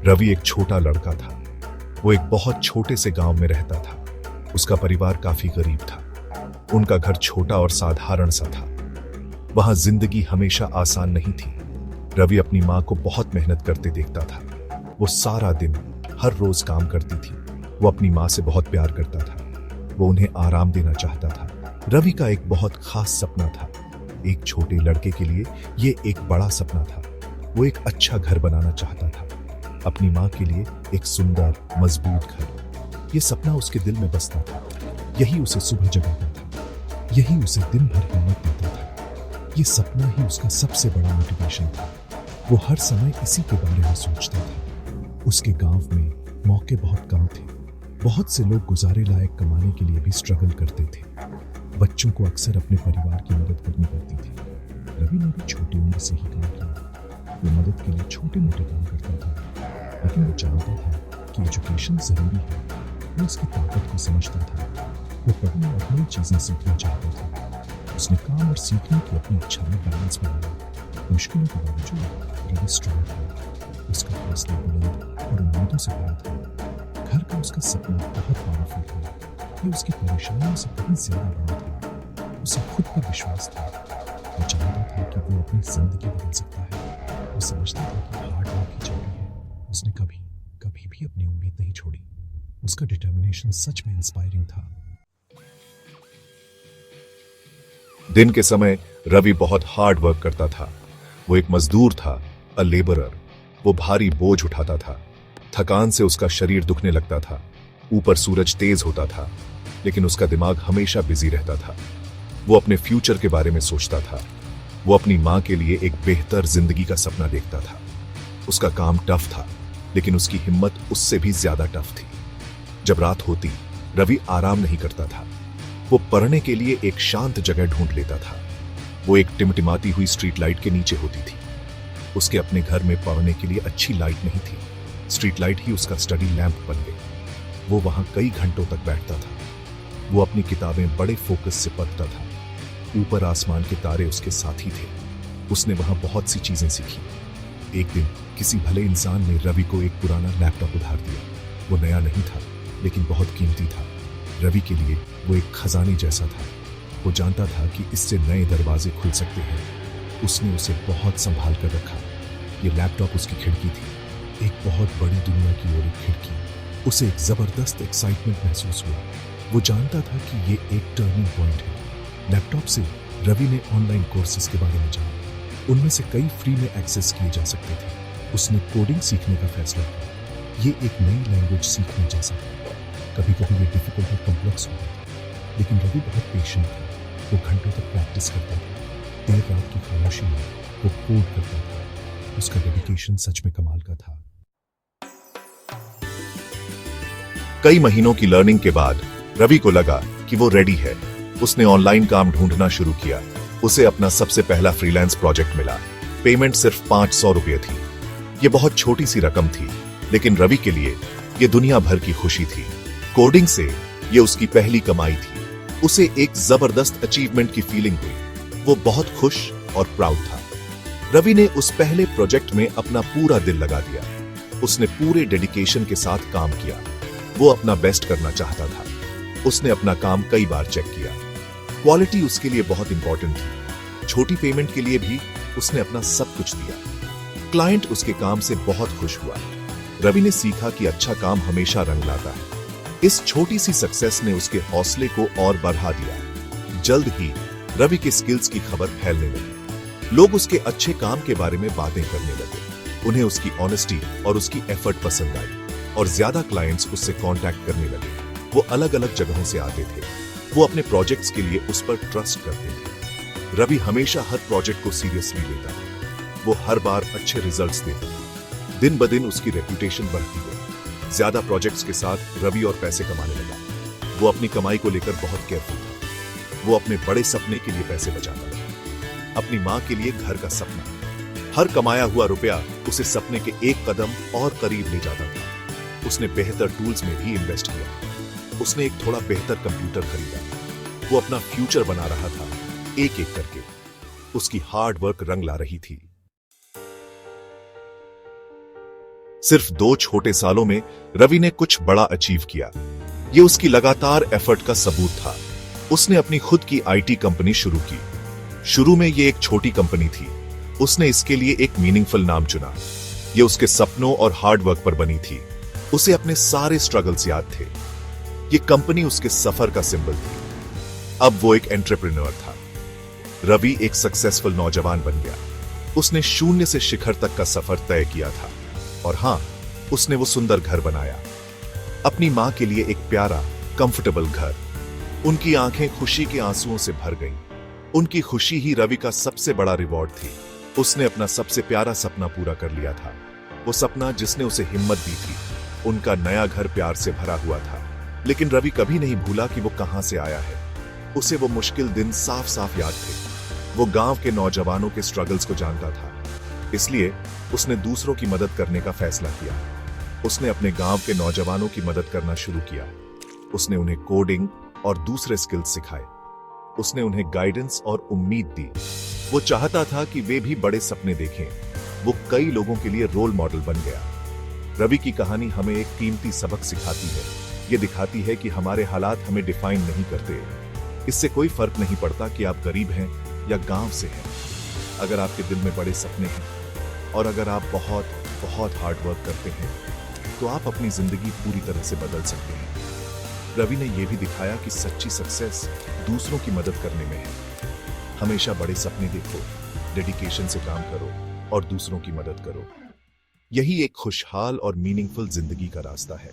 रवि एक छोटा लड़का था। वो एक बहुत छोटे से गांव में रहता था। उसका परिवार काफी गरीब था। उनका घर छोटा और साधारण सा था। वहां जिंदगी हमेशा आसान नहीं थी। रवि अपनी मां को बहुत मेहनत करते देखता था। वो सारा दिन हर रोज काम करती थी। वो अपनी मां से बहुत प्यार करता था। वो उन्हें आराम देना चाहता था। रवि का एक बहुत खास सपना था। एक छोटे लड़के के लिए ये एक बड़ा सपना था। वो एक अच्छा घर बनाना चाहता था, अपनी मां के लिए एक सुंदर मजबूत घर। ये सपना उसके दिल में बसता था। यही उसे सुबह जगाता था। यही उसे दिन भर हिम्मत देता था। ये सपना ही उसका सबसे बड़ा मोटिवेशन था। वो हर समय इसी के बारे में सोचता था। उसके गांव में मौके बहुत कम थे। बहुत से लोग गुजारे लायक कमाने के लिए भी स्ट्रगल करते थे। बच्चों को अक्सर अपने परिवार की मदद करनी पड़ती थी। रवि ने भी छोटी उम्र से ही काम किया। वो मदद के लिए छोटे मोटे काम करता था, लेकिन वो जानता था कि एजुकेशन जरूरी है। वो इसकी ताकत को समझता था। वो पढ़ने और नई चीजें सीखना चाहता था। उसने काम और सीखने की अपनी इच्छा में बैलेंस बनाया। मुश्किलों के बावजूद रवि स्ट्रॉन्ग था। उसका हौसला बुलंद और उम्मीदों से भरा था। घर का उसका सपना बहुत पावरफुल था। ये उसकी परेशानियों से कहीं ज्यादा बड़ा था। उसे खुद पर विश्वास था। वो जानता था कि वो अपनी जिंदगी बदल सकता है। वो समझता था कि हार्ड वर्क ही जरूरी है। उसने कभी कभी भी अपनी उम्मीद नहीं छोड़ी। उसका डिटर्मिनेशन सच में इंस्पायरिंग था। दिन के समय रवि बहुत हार्ड वर्क करता था। वो एक मजदूर था, अ लेबरर। वो भारी बोझ उठाता था। थकान से उसका शरीर दुखने लगता था। ऊपर सूरज तेज होता था, लेकिन उसका दिमाग हमेशा बिजी रहता था। वो अपने फ्यूचर के बारे में सोचता था। वो अपनी मां के लिए एक बेहतर जिंदगी का सपना देखता था। उसका काम टफ था, लेकिन उसकी हिम्मत उससे भी ज्यादा टफ थी। जब रात होती, रवि आराम नहीं करता था। वो पढ़ने के लिए एक शांत जगह ढूंढ लेता था। वो एक टिमटिमाती हुई स्ट्रीट लाइट के नीचे होती थी। उसके अपने घर में पढ़ने के लिए अच्छी लाइट नहीं थी। स्ट्रीट लाइट ही उसका स्टडी लैंप बन गई। वो वहां कई घंटों तक बैठता था। वो अपनी किताबें बड़े फोकस से पढ़ता था। ऊपर आसमान के तारे उसके साथी थे। उसने वहां बहुत सी चीजें सीखी। एक दिन किसी भले इंसान ने रवि को एक पुराना लैपटॉप उधार दिया। वो नया नहीं था, लेकिन बहुत कीमती था। रवि के लिए वो एक खजाने जैसा था। वो जानता था कि इससे नए दरवाजे खुल सकते हैं। उसने उसे बहुत संभाल कर रखा। ये लैपटॉप उसकी खिड़की थी, एक बहुत बड़ी दुनिया की ओर एक खिड़की। उसे एक जबरदस्त एक्साइटमेंट महसूस हुआ। वो जानता था कि ये एक टर्निंग पॉइंट है। लैपटॉप से रवि ने ऑनलाइन कोर्सेज के बारे में जाना। उनमें से कई फ्री में एक्सेस किए जा सकते थे। उसने कोडिंग सीखने का फैसला किया। ये एक नई लैंग्वेज सीखने जैसा था। कभी कभी ये डिफिकल्ट और कॉम्प्लेक्स होता था, लेकिन रवि बहुत पेशेंट था। वो घंटों तक प्रैक्टिस करता था। देर रात की खामोशी में वो कोड करता था। उसका डेडिकेशन सच में कमाल का था। कई महीनों की लर्निंग के बाद रवि को लगा कि वो रेडी है। उसने ऑनलाइन काम ढूंढना शुरू किया। उसे अपना सबसे पहला फ्रीलांस प्रोजेक्ट मिला। पेमेंट सिर्फ 500 रुपये थी। ये बहुत छोटी सी रकम थी, लेकिन रवि के लिए ये दुनिया भर की खुशी थी। कोडिंग से ये उसकी पहली कमाई थी। उसे एक जबरदस्त अचीवमेंट की फीलिंग हुई। वो बहुत खुश और प्राउड था। रवि ने उस पहले प्रोजेक्ट में अपना पूरा दिल लगा दिया। उसने पूरे डेडिकेशन के साथ काम किया। वो अपना बेस्ट करना चाहता था। उसने अपना काम कई बार चेक किया। क्वालिटी उसके लिए बहुत इंपॉर्टेंट थी। छोटी पेमेंट के लिए भी उसने अपना सब कुछ दिया। क्लाइंट उसके काम से बहुत खुश हुआ। रवि ने सीखा कि अच्छा काम हमेशा रंग लाता है। इस छोटी सी सक्सेस ने उसके हौसले को और बढ़ा दिया। जल्द ही रवि के स्किल्स की खबर फैलने लगी। लोग उसके अच्छे काम के बारे में बातें करने लगे। उन्हें उसकी ऑनेस्टी और उसकी एफर्ट पसंद आई और ज्यादा क्लाइंट्स उससे कांटेक्ट करने लगे। वो अलग अलग जगहों से आते थे। वो अपने प्रोजेक्ट्स के लिए उस पर ट्रस्ट करते थे। रवि हमेशा हर प्रोजेक्ट को सीरियसली लेता था। वो हर बार अच्छे रिजल्ट्स देता था। दिन ब दिन उसकी रेपुटेशन बढ़ती गई। ज्यादा प्रोजेक्ट्स के साथ रवि और पैसे कमाने लगा। वो अपनी कमाई को लेकर बहुत केयरफुल था। वो अपने बड़े सपने के लिए पैसे बचाता था। अपनी मां के लिए घर का सपना। हर कमाया हुआ रुपया उसे सपने के एक कदम और करीब ले जाता था। उसने बेहतर टूल्स में भी इन्वेस्ट किया। उसने एक थोड़ा बेहतर कंप्यूटर खरीदा। वो अपना फ्यूचर बना रहा था, एक एक करके। उसकी हार्ड वर्क रंग ला रही थी। सिर्फ 2 छोटे सालों में रवि ने कुछ बड़ा अचीव किया। ये उसकी लगातार एफर्ट का सबूत था। उसने अपनी खुद की आईटी कंपनी शुरू की। शुरू में ये एक छोटी कंपनी थी। उसने इसके लिए एक मीनिंगफुल नाम चुना। ये उसके सपनों और हार्डवर्क पर बनी थी। उसे अपने सारे स्ट्रगल्स याद थे। ये कंपनी उसके सफर का सिंबल थी। अब वो एक एंटरप्रेन्योर था। रवि एक सक्सेसफुल नौजवान बन गया। उसने शून्य से शिखर तक का सफर तय किया था। और हां, उसने वो सुंदर घर बनाया। अपनी मां के लिए एक प्यारा, कंफर्टेबल घर। उनकी आंखें खुशी के आंसुओं से भर गईं। उनकी खुशी ही रवि का सबसे बड़ा रिवॉर्ड थी। उसने अपना सबसे प्यारा सपना पूरा कर लिया था। वो सपना जिसने उसे हिम्मत दी थी। उनका नया घर प्यार से भरा हुआ था। लेकिन रवि कभी नहीं भूला कि वो कहां से आया है। उसे वो मुश्किल दिन साफ साफ याद थे। वो गांव के नौजवानों के स्ट्रगल्स को जानता था। इसलिए उसने दूसरों की मदद करने का फैसला किया। उसने अपने गांव के नौजवानों की मदद करना शुरू किया। उसने उन्हें कोडिंग और दूसरे स्किल्स सिखाए। उसने उन्हें गाइडेंस और उम्मीद दी। वो चाहता था कि वे भी बड़े सपने देखें। वो कई लोगों के लिए रोल मॉडल बन गया। रवि की कहानी हमें एक कीमती सबक सिखाती है। ये दिखाती है कि हमारे हालात हमें डिफाइन नहीं करते। इससे कोई फर्क नहीं पड़ता कि आप गरीब हैं या गांव से हैं। अगर आपके दिल में बड़े सपने हैं और अगर आप बहुत बहुत हार्ड वर्क करते हैं तो आप अपनी जिंदगी पूरी तरह से बदल सकते हैं। रवि ने यह भी दिखाया कि सच्ची सक्सेस दूसरों की मदद करने में है। हमेशा बड़े सपने देखो, डेडिकेशन से काम करो और दूसरों की मदद करो। यही एक खुशहाल और मीनिंगफुल जिंदगी का रास्ता है।